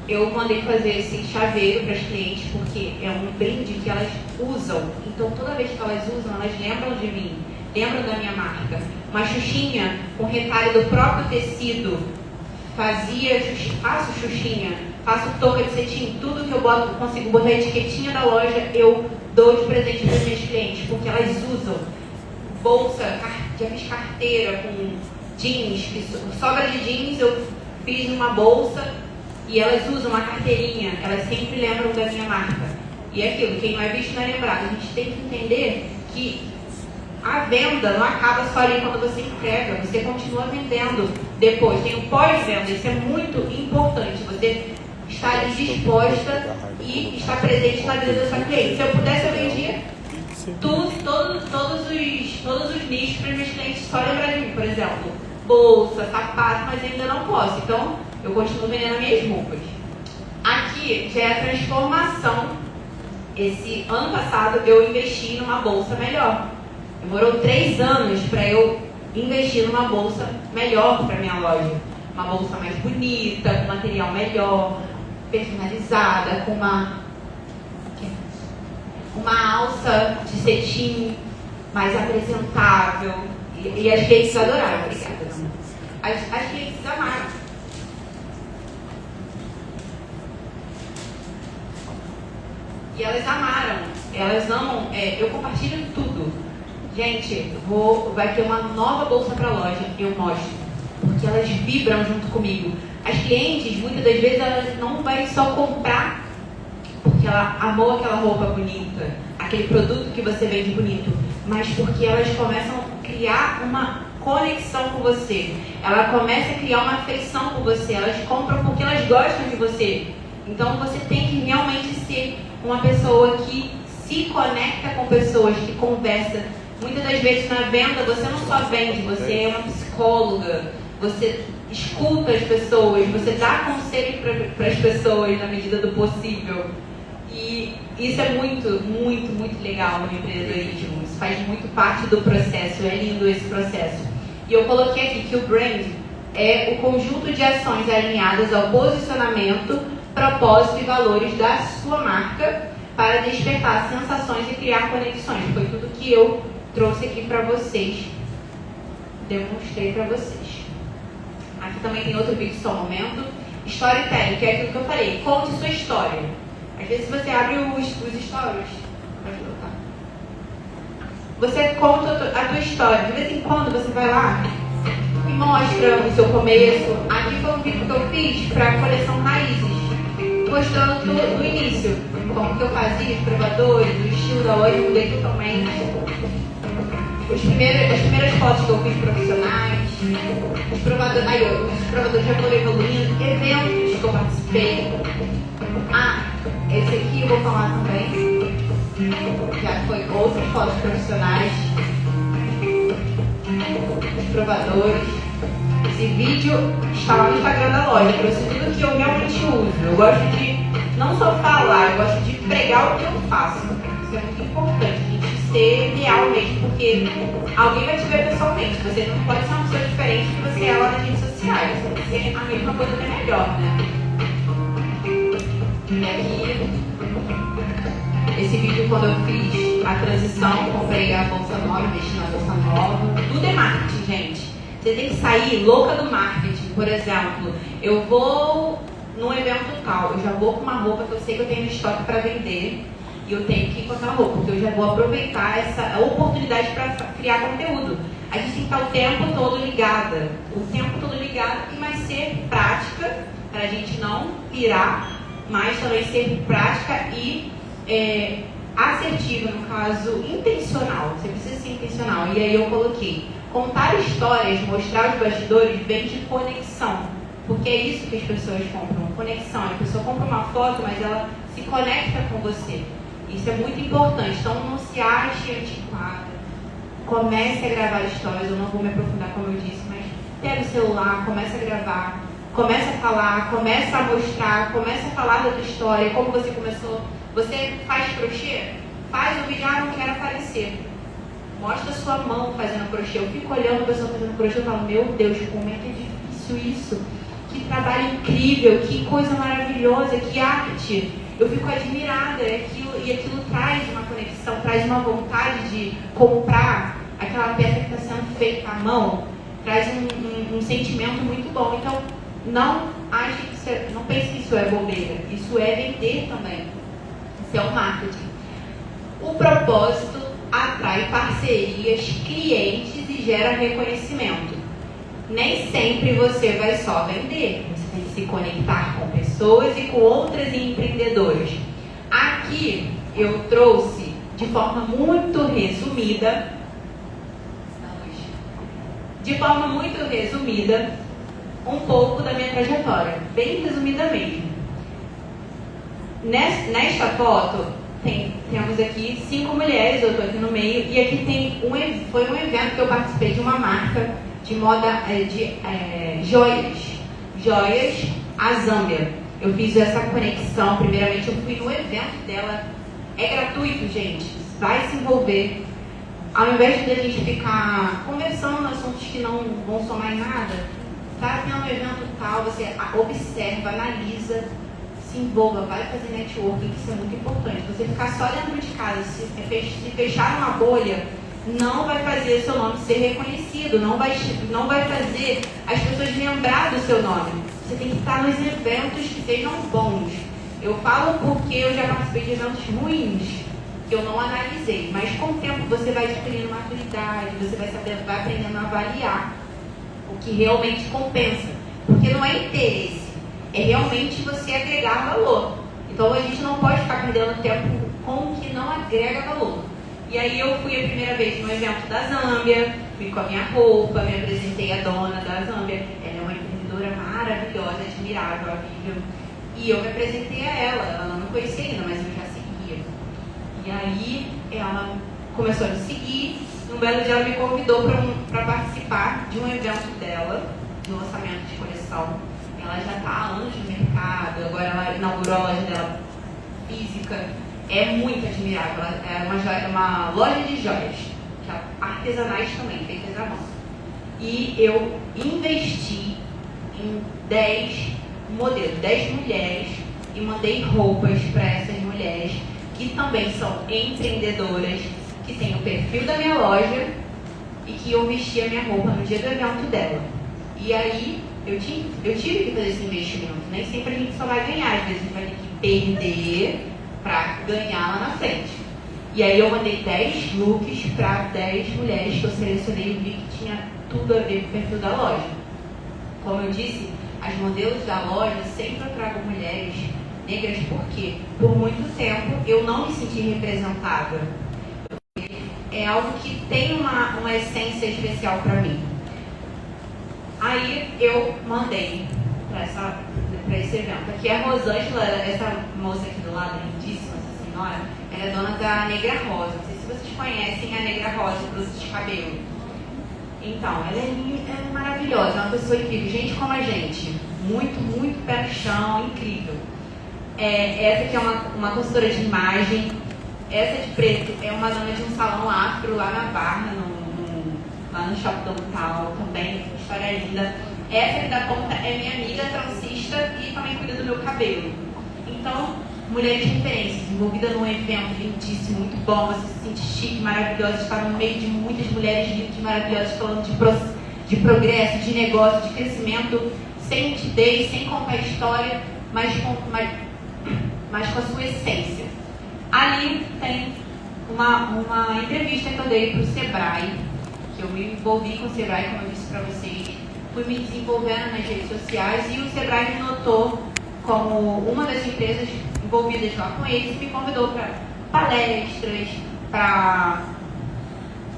eu mandei fazer esse chaveiro para as clientes, porque é um brinde que elas usam. Então, toda vez que elas usam, elas lembram de mim, lembram da minha marca. Uma xuxinha com retalho do próprio tecido. Faço xuxinha, faço touca de cetim, tudo que eu consigo botar a etiquetinha da loja, eu dou de presente para as minhas clientes, porque elas usam. Bolsa, já fiz carteira com jeans, sobra de jeans, eu fiz uma bolsa. E elas usam uma carteirinha, elas sempre lembram da minha marca. E é aquilo, quem não é visto não é lembrado. A gente tem que entender que a venda não acaba só ali quando você entrega, você continua vendendo depois. Tem o pós-venda, isso é muito importante. Você estar ali disposta e estar presente na vida da sua cliente. Se eu pudesse, eu vendia todos os nichos para os meus clientes só lembrar de mim. Por exemplo, bolsa, sapato, mas ainda não posso. Então, eu continuo vendendo as minhas roupas. Aqui já é a transformação. Esse ano passado eu investi numa bolsa melhor. Demorou 3 anos para eu investir numa bolsa melhor para minha loja. Uma bolsa mais bonita, com material melhor, personalizada, com uma alça de cetim mais apresentável. E as clientes adoraram. Obrigada. As clientes amaram. E elas amaram, elas amam, eu compartilho tudo. Gente, vai ter uma nova bolsa para a loja, eu mostro, porque elas vibram junto comigo. As clientes, muitas das vezes, elas não vão só comprar ela amou aquela roupa bonita, aquele produto que você vende bonito, mas porque elas começam a criar uma conexão com você. Ela começa a criar uma afeição com você. Elas compram porque elas gostam de você. Então você tem que realmente ser uma pessoa que se conecta com pessoas, que conversa. Muitas das vezes na venda você não só vende, você é uma psicóloga, você escuta as pessoas, você dá conselho para as pessoas na medida do possível. E isso é muito, muito, muito legal no empreendedorismo. Isso faz muito parte do processo, é lindo esse processo. E eu coloquei aqui que o brand é o conjunto de ações alinhadas ao posicionamento, propósito e valores da sua marca para despertar sensações e criar conexões. Foi tudo que eu trouxe aqui para vocês, demonstrei para vocês. Aqui também tem outro vídeo, só um momento. Storytelling, que é aquilo que eu falei. Conte sua história. Às vezes você abre os stories, pode colocar. Você conta a tua história. De vez em quando você vai lá e mostra o seu começo. Aqui foi um vídeo que eu fiz para a coleção Raízes, mostrando do início, como que eu fazia, os provadores, o estilo da loja, eu mudei totalmente. As primeiras fotos que eu fiz profissionais, os provadores já foram evoluindo, eventos que eu participei. Esse aqui eu vou falar também, já foi outras fotos profissionais, os provadores. Esse vídeo está lá no Instagram da loja, eu trouxe tudo que eu realmente uso. Eu gosto de não só falar, eu gosto de pregar o que eu faço. Isso é muito importante, a gente ser real mesmo, porque alguém vai te ver pessoalmente. Você não pode ser uma pessoa diferente do que você é lá nas redes sociais. Você tem que ser a mesma coisa que é melhor, né? E aqui, esse vídeo quando eu fiz a transição, comprei a bolsa nova, investi na bolsa nova. Tudo é marketing, gente. Você tem que sair louca do marketing. Por exemplo, eu vou num evento tal, eu já vou com uma roupa que eu sei que eu tenho no estoque para vender. E eu tenho que ir com aquela roupa, porque eu já vou aproveitar essa oportunidade para criar conteúdo. A gente tem que estar o tempo todo ligada. O tempo todo ligada, mas ser prática, para a gente não virar, mas também ser prática e assertiva, no caso, intencional. Você precisa ser intencional. E aí eu coloquei, contar histórias, mostrar os bastidores, vem de conexão. Porque é isso que as pessoas compram, conexão. A pessoa compra uma foto, mas ela se conecta com você. Isso é muito importante. Então não se ache antiquada. Comece a gravar histórias. Eu não vou me aprofundar, como eu disse, mas pega o celular, comece a gravar, comece a falar, comece a mostrar, comece a falar da tua história, como você começou. Você faz crochê? Faz o vídeo, não quero aparecer. Mostra a sua mão fazendo crochê. Eu fico olhando a pessoa fazendo crochê e falo, meu Deus, como é que é difícil isso? Que trabalho incrível, que coisa maravilhosa, que arte. Eu fico admirada, e aquilo traz uma conexão, traz uma vontade de comprar aquela peça que está sendo feita à mão, traz um sentimento muito bom. Então, não pense que isso é bobeira, isso é vender também, isso é o marketing. O propósito atrai parcerias, clientes e gera reconhecimento. Nem sempre você vai só vender, você tem que se conectar com pessoas e com outras empreendedores. Aqui eu trouxe de forma muito resumida, um pouco da minha trajetória, bem resumida mesmo. Nesta foto temos aqui 5 mulheres, eu estou aqui no meio, e aqui foi um evento que eu participei de uma marca de moda joias a Zâmbia. Eu fiz essa conexão. Primeiramente eu fui no evento dela, é gratuito, gente, vai se envolver. Ao invés de a gente ficar conversando assuntos que não vão somar em nada, tá tendo um evento tal, você observa, analisa, se envolva, vai fazer networking, isso é muito importante. Você ficar só dentro de casa, se fechar numa bolha, não vai fazer seu nome ser reconhecido, não vai fazer as pessoas lembrar do seu nome. Você tem que estar nos eventos que sejam bons. Eu falo porque eu já participei de eventos ruins, que eu não analisei, mas com o tempo você vai adquirindo maturidade, você vai aprendendo a avaliar o que realmente compensa. Porque não é interesse, é realmente você agregar valor. Então, Então a gente não pode ficar perdendo tempo com o que não agrega valor. E aí eu fui a primeira vez no evento da Zâmbia, fui com a minha roupa, me apresentei à dona da Zâmbia. Ela é uma empreendedora maravilhosa, admirável, a Vivian. E eu me apresentei a ela não me conhecia ainda, mas eu já seguia. E aí ela começou a me seguir. Um belo dia ela me convidou para participar de um evento dela, de lançamento de coleção. Ela já está há anos no mercado, agora ela inaugurou a loja dela física. É muito admirável. É uma loja de joias, artesanais também, feitas à mão. E eu investi em 10 modelos, 10 mulheres, e mandei roupas para essas mulheres, que também são empreendedoras, que têm o perfil da minha loja e que eu vesti a minha roupa no dia do evento dela. E aí eu tive que fazer esse investimento. Nem sempre a gente só vai ganhar, às vezes a gente vai ter que perder para ganhar lá na frente. E aí eu mandei 10 looks para 10 mulheres que eu selecionei e vi que tinha tudo a ver com o perfil da loja. Como eu disse, as modelos da loja sempre eu trago mulheres negras porque por muito tempo eu não me senti representada. É algo que tem uma essência especial para mim. Aí eu mandei para esse evento. Aqui é a Rosângela, essa moça aqui do lado, lindíssima, essa senhora, ela é dona da Negra Rosa. Não sei se vocês conhecem a Negra Rosa, produtos de cabelo. Então, ela é maravilhosa, é uma pessoa incrível, gente como a gente, muito pé no chão, incrível. Essa aqui é uma consultora de imagem. Essa de preto é uma dona de um salão afro lá na Barra, lá no Shopping Downtown, também, história linda. Essa aqui da ponta é minha amiga transista e também cuida do meu cabelo. Então, mulheres de referências, envolvida num evento lindíssimo, muito bom, você se sente chique, maravilhosa, estar no meio de muitas mulheres lindas e maravilhosas falando de progresso, de negócio, de crescimento, sem nitidez, sem contar história, mas com a sua essência. Ali tem uma entrevista que eu dei para o Sebrae, que eu me envolvi com o Sebrae, como eu disse para vocês, fui me desenvolvendo nas redes sociais e o Sebrae me notou como uma das empresas envolvidas lá com eles e me convidou para palestras, para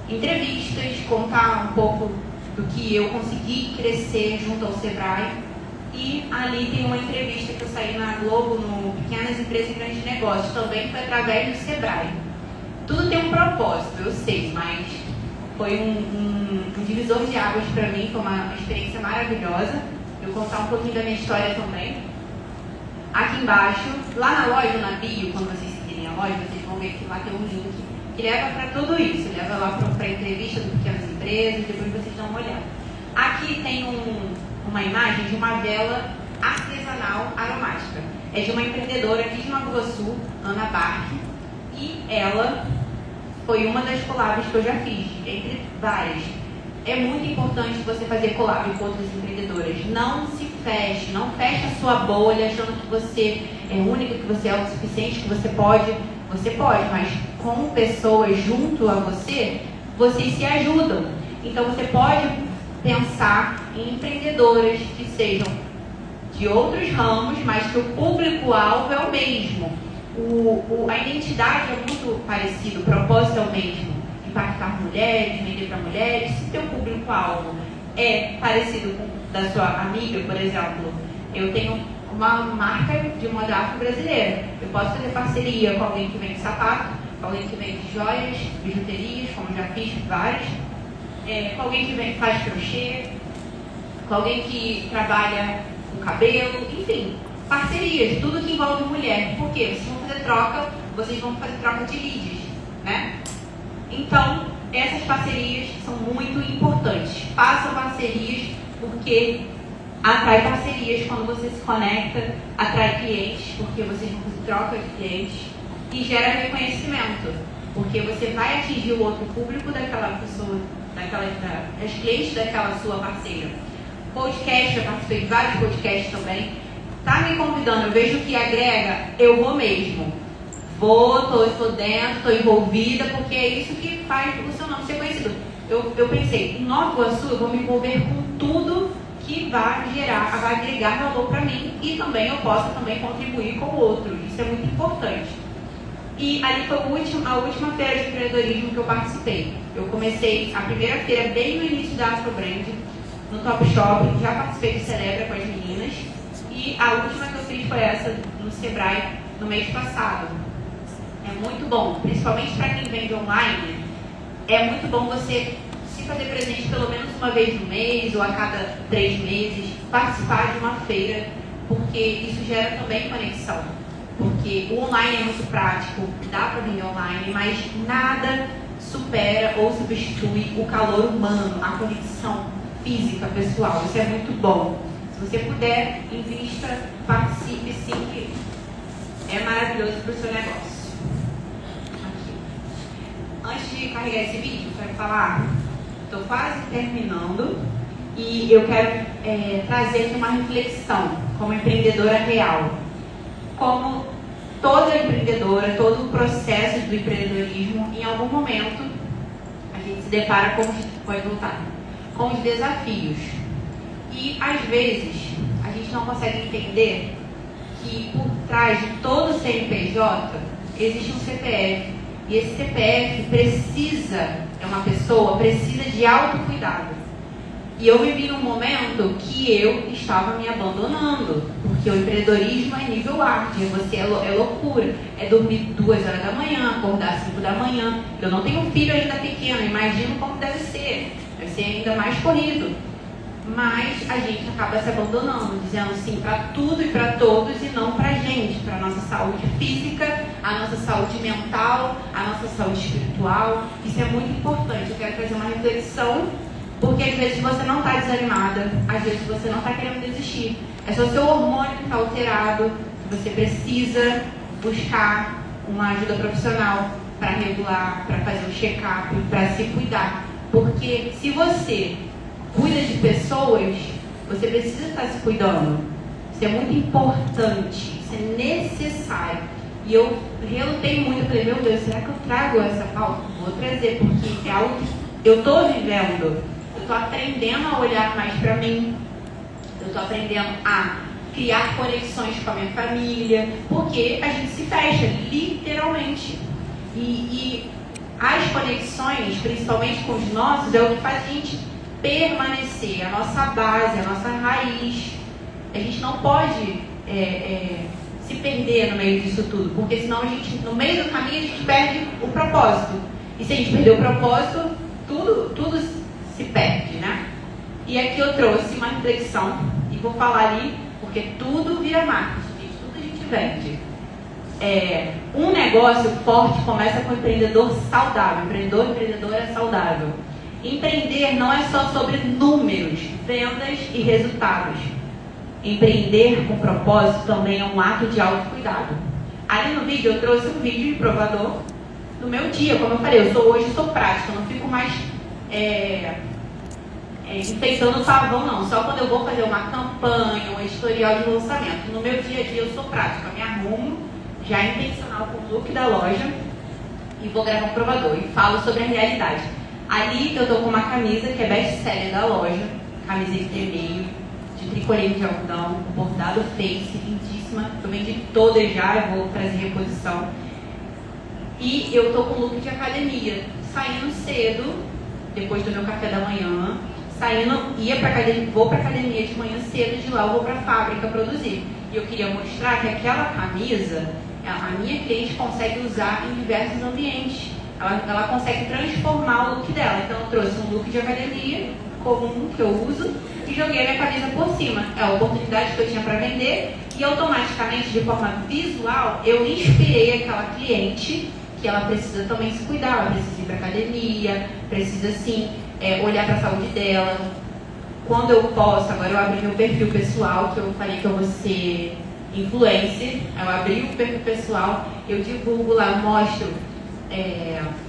entrevistas, contar um pouco do que eu consegui crescer junto ao Sebrae. E ali tem uma entrevista que eu saí na Globo, no Pequenas Empresas e Grandes Negócios, também foi através do Sebrae. Tudo tem um propósito, eu sei, mas foi um divisor de águas para mim, foi uma experiência maravilhosa. Eu vou contar um pouquinho da minha história também. Aqui embaixo, lá na loja, na bio, quando vocês seguirem a loja, vocês vão ver que lá tem um link que leva para tudo isso, leva lá para a entrevista do Pequenas Empresas, depois vocês dão uma olhada. Aqui tem uma imagem de uma vela artesanal aromática. É de uma empreendedora aqui de Nova Iguaçu, Ana Barque, e ela foi uma das collabs que eu já fiz, entre várias. É muito importante você fazer collab com outras empreendedoras. Não se feche, não feche a sua bolha achando que você é única, que você é autossuficiente, que você pode, mas com pessoas junto a você, vocês se ajudam. Então você pode pensar em empreendedoras que sejam de outros ramos, mas que o público-alvo é o mesmo. A identidade é muito parecida, o propósito é o mesmo. Impactar mulheres, vender para mulheres. Se teu público-alvo é parecido com o da sua amiga, por exemplo, eu tenho uma marca de moda afro-brasileira. Eu posso fazer parceria com alguém que vende sapato, com alguém que vende joias, bijuterias, como já fiz várias, com alguém que faz crochê, com alguém que trabalha com cabelo, enfim, parcerias, tudo que envolve mulher. Por quê? Vocês vão fazer troca de leads, né? Então, essas parcerias são muito importantes. Façam parcerias porque atrai parcerias quando você se conecta, atrai clientes, porque vocês vão fazer troca de clientes e gera reconhecimento, porque você vai atingir o outro público daquela pessoa, das clientes daquela sua parceira. Podcast, eu participei de vários podcasts também. Tá me convidando, eu vejo que agrega, eu vou mesmo. Estou dentro, estou envolvida, porque é isso que faz o seu nome ser conhecido. Eu pensei, em Nova Iguaçu eu vou me envolver com tudo que vai agregar valor para mim e também eu possa também contribuir com o outro. Isso é muito importante. E ali foi a última feira de empreendedorismo que eu participei. Eu comecei a primeira feira bem no início da Afrobrand, no Top Shop, já participei do Celebra com as meninas. E a última que eu fiz foi essa no Sebrae no mês passado. É muito bom, principalmente para quem vende online, é muito bom você se fazer presente pelo menos uma vez no mês ou a cada 3 meses, participar de uma feira, porque isso gera também conexão. Porque o online é muito prático, dá para vender online, mas nada supera ou substitui o calor humano, a conexão física, pessoal. Isso é muito bom. Se você puder, invista, participe sim, que é maravilhoso para o seu negócio. Aqui. Antes de carregar esse vídeo, eu quero falar, estou quase terminando e eu quero trazer aqui uma reflexão como empreendedora real. Como toda empreendedora, todo o processo do empreendedorismo, em algum momento a gente se depara com os desafios. E às vezes a gente não consegue entender que por trás de todo CNPJ existe um CPF. E esse CPF precisa de autocuidado. E eu vivi num momento que eu estava me abandonando, porque o empreendedorismo é nível hard, é loucura, é dormir 2 horas da manhã, acordar 5 da manhã. Eu não tenho um filho ainda pequeno, imagino como deve ser ainda mais corrido. Mas a gente acaba se abandonando, dizendo sim para tudo e para todos e não para a gente, para a nossa saúde física, a nossa saúde mental, a nossa saúde espiritual. Isso é muito importante. Eu quero fazer uma reflexão. Porque às vezes você não está desanimada, às vezes você não está querendo desistir. É só o seu hormônio que está alterado, que você precisa buscar uma ajuda profissional para regular, para fazer um check-up, para se cuidar. Porque se você cuida de pessoas, você precisa estar se cuidando. Isso é muito importante, isso é necessário. E eu relutei muito, eu falei, meu Deus, será que eu trago essa pauta? Vou trazer, porque é algo que eu estou vivendo. Eu estou aprendendo a olhar mais para mim. Eu estou aprendendo a criar conexões com a minha família. Porque a gente se fecha, literalmente. E as conexões, principalmente com os nossos, é o que faz a gente permanecer. A nossa base, a nossa raiz. A gente não pode se perder no meio disso tudo. Porque senão no meio do caminho, a gente perde o propósito. E se a gente perder o propósito, tudo se perde, né? E aqui eu trouxe uma reflexão e vou falar ali, porque tudo vira marketing, tudo a gente vende. Um negócio forte começa com um empreendedor saudável. Empreendedora saudável. Empreender não é só sobre números, vendas e resultados. Empreender com propósito também é um ato de autocuidado. Ali no vídeo eu trouxe um vídeo de provador do meu dia, como eu falei, hoje eu sou prática, eu não fico mais enfeitando o pavão, não. Só quando eu vou fazer uma campanha, um editorial de lançamento. No meu dia a dia eu sou prática, eu me arrumo, já intencional com o look da loja e vou gravar um provador e falo sobre a realidade. Ali eu tô com uma camisa que é best-seller da loja, camisa de meio, de tricolinho de algodão, bordado face, lindíssima. Eu vendi todas já, eu vou trazer reposição. E eu tô com look de academia, saindo cedo, depois do meu café da manhã, vou pra academia de manhã cedo, de lá eu vou pra fábrica produzir. E eu queria mostrar que aquela camisa, a minha cliente consegue usar em diversos ambientes. Ela consegue transformar o look dela. Então eu trouxe um look de academia comum que eu uso e joguei a minha camisa por cima. É a oportunidade que eu tinha para vender e automaticamente, de forma visual, eu inspirei aquela cliente que ela precisa também se cuidar, ela precisa ir para academia, precisa sim olhar para a saúde dela. Quando eu posso, agora eu abri meu perfil pessoal, que eu falei que eu vou ser influencer, eu abri o perfil pessoal, eu divulgo lá, mostro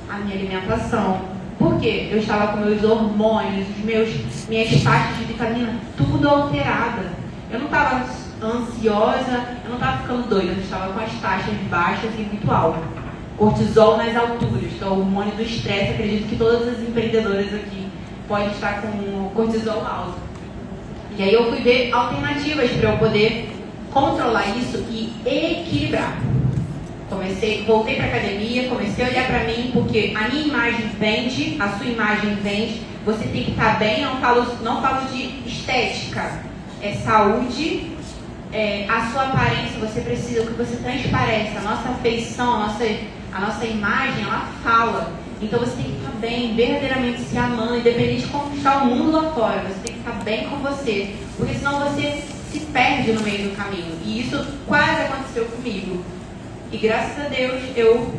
a minha alimentação, porque eu estava com meus hormônios, minhas taxas de vitamina, tudo alterada. Eu não estava ansiosa, eu não estava ficando doida, eu estava com as taxas baixas e muito altas. Cortisol nas alturas, que é o hormônio do estresse. Acredito que todas as empreendedoras aqui podem estar com cortisol alto. E aí eu fui ver alternativas para eu poder controlar isso e equilibrar. Voltei para academia, comecei a olhar para mim, porque a minha imagem vende, a sua imagem vende, você tem que estar bem, não falo de estética, é saúde, a sua aparência, você precisa, o que você transparece, a nossa afeição, a nossa imagem, ela fala. Então você tem que estar bem, verdadeiramente se amando, independente de conquistar o mundo lá fora, você tem que estar bem com você, porque senão você se perde no meio do caminho. E isso quase aconteceu comigo. E graças a Deus eu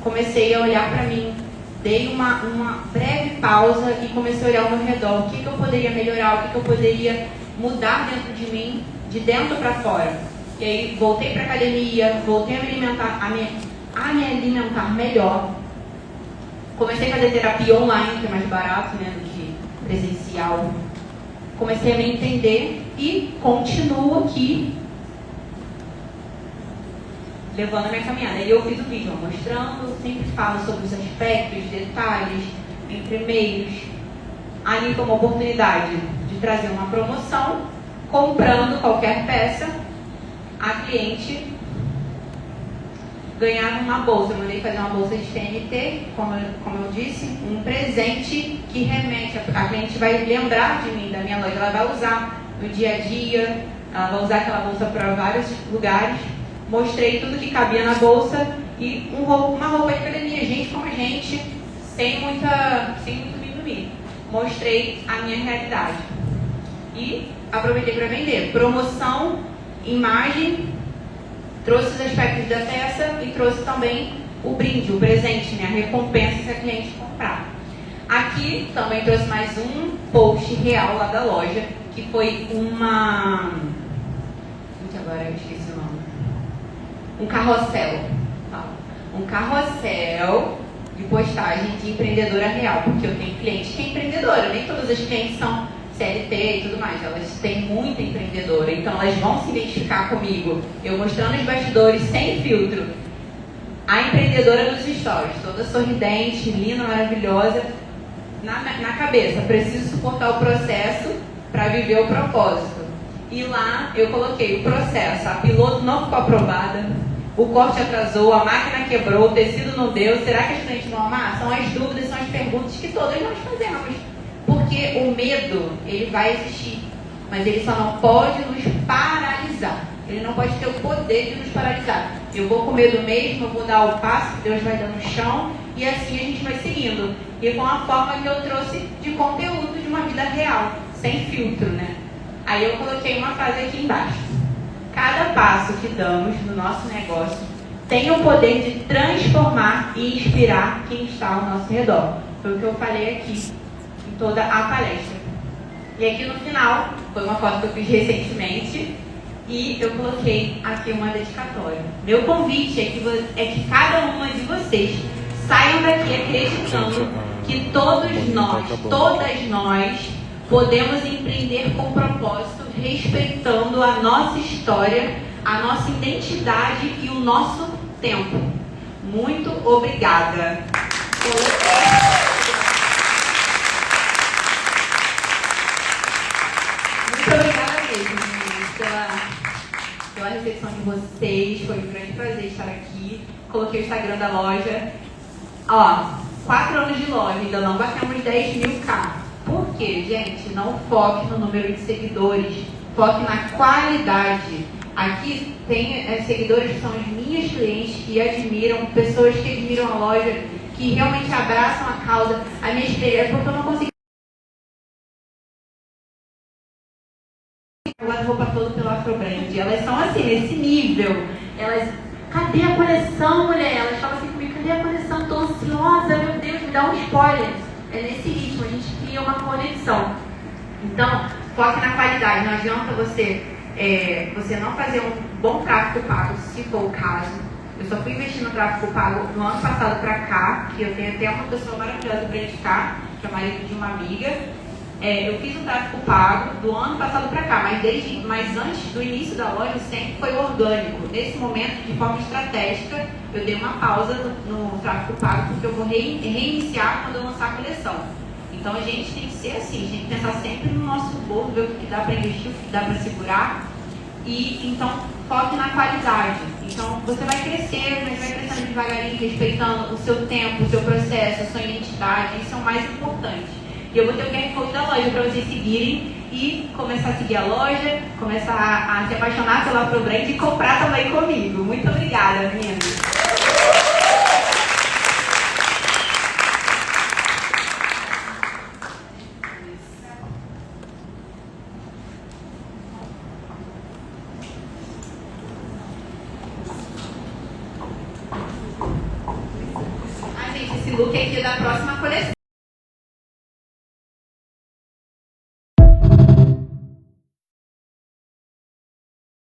comecei a olhar para mim, dei uma breve pausa e comecei a olhar ao meu redor. O que eu poderia melhorar, o que eu poderia mudar dentro de mim, de dentro para fora. E aí voltei para a academia, voltei a me alimentar melhor. Comecei a fazer terapia online, que é mais barato, né, do que presencial. Comecei a me entender e continuo aqui levando a minha caminhada. Aí eu fiz o vídeo mostrando, sempre falo sobre os aspectos, detalhes, entre meios. Ali foi uma oportunidade de trazer uma promoção, comprando qualquer peça, a cliente ganhar uma bolsa. Eu mandei fazer uma bolsa de TNT, como eu disse, um presente que remete, a cliente vai lembrar de mim, da minha loja, ela vai usar no dia a dia, ela vai usar aquela bolsa para vários lugares. Mostrei tudo que cabia na bolsa e uma roupa de academia, gente como a gente, sem muito mimimi. Mostrei a minha realidade. E aproveitei para vender. Promoção, imagem, trouxe os aspectos da peça e trouxe também o brinde, o presente, né? A recompensa se a cliente comprar. Aqui também trouxe mais um post real lá da loja, que foi agora eu esqueci o nome. Um carrossel. Um carrossel de postagem de empreendedora real, porque eu tenho cliente que é empreendedora, nem todas as clientes são CLT e tudo mais, elas têm muita empreendedora, então elas vão se identificar comigo, eu mostrando os bastidores sem filtro, a empreendedora nos stories, toda sorridente, linda, maravilhosa, na cabeça, preciso suportar o processo para viver o propósito. E lá eu coloquei o processo, a piloto não ficou aprovada, o corte atrasou, a máquina quebrou, o tecido não deu, será que as clientes vão amar? São as dúvidas, são as perguntas que todas nós fazemos. Porque o medo, ele vai existir, mas ele só não pode nos paralisar. Ele não pode ter o poder de nos paralisar. Eu vou com medo mesmo, eu vou dar o passo que Deus vai dando no chão e assim a gente vai seguindo. E com a forma que eu trouxe de conteúdo de uma vida real, sem filtro, né? Aí eu coloquei uma frase aqui embaixo. Cada passo que damos no nosso negócio tem o poder de transformar e inspirar quem está ao nosso redor. Foi o que eu falei aqui em toda a palestra. E aqui no final, foi uma foto que eu fiz recentemente e eu coloquei aqui uma dedicatória. Meu convite é que cada uma de vocês saiam daqui acreditando que todas nós podemos empreender com propósito, respeitando a nossa história, a nossa identidade e o nosso tempo. Muito obrigada. Muito obrigada mesmo, meninas, pela recepção de vocês. Foi um grande prazer estar aqui. Coloquei o Instagram da loja. 4 anos de loja, ainda não batemos 10.000K. Por quê, gente? Não foque no número de seguidores, foque na qualidade. Aqui tem seguidores que são as minhas clientes, que admiram, pessoas que admiram a loja, que realmente abraçam a causa. A minha experiência, porque eu não consegui guarda-roupa todo pelo Afrobrand. Elas são assim, nesse nível. Cadê a coleção, mulher? Elas falam assim comigo, cadê a coleção? Tô ansiosa, meu Deus, me dá um spoiler. É nesse ritmo, a gente cria uma conexão. Então, foque na qualidade. Não adianta você não fazer um bom tráfego pago, se for o caso. Eu só fui investir no tráfego pago no ano passado pra cá, que eu tenho até uma pessoa maravilhosa para indicar, que é o marido de uma amiga. Eu fiz o tráfego pago do ano passado para cá, mas antes do início da loja sempre foi orgânico. Nesse momento, de forma estratégica, eu dei uma pausa no tráfego pago, porque eu vou reiniciar quando eu lançar a coleção. Então a gente tem que ser assim, a gente tem que pensar sempre no nosso bolso, ver o que dá para investir, o que dá para segurar. E então foque na qualidade. Então você vai crescer, mas vai crescendo devagarinho, respeitando o seu tempo, o seu processo, a sua identidade. Isso é o mais importante. E eu vou ter o QR Code da loja para vocês seguirem e começar a seguir a loja, começar a se apaixonar pela Afrobrand e comprar também comigo. Muito obrigada, meninas. Esse look aqui é da próxima coleção.